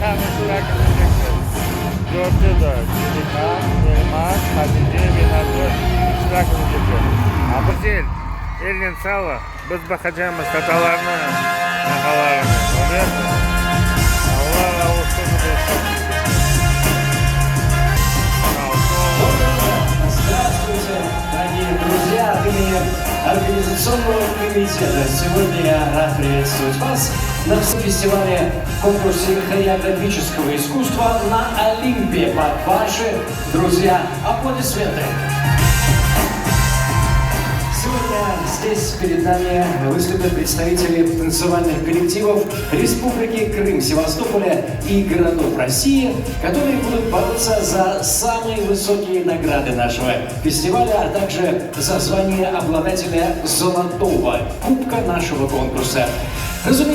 tane iştirak edecekler. 4'te 4. Elmas, Hatice ve Nazlı iştirak edecekler. Abuzil, elin sağla. Biz bakacağımız tatalarına, nakalarına. Oluyor mu? Allah olsun da Здравствуйте, дорогие друзья! От имени организационного комитета сегодня я рад приветствовать вас на фестивале конкурсе хореографического искусства на Олимпе под ваши, друзья, аплодисменты! Сегодня здесь перед нами выступят представители танцевальных коллективов Республики Крым, Севастополя и городов России, которые будут бороться за самые высокие награды нашего фестиваля, а также за звание обладателя золотого кубка нашего конкурса. Разумеется,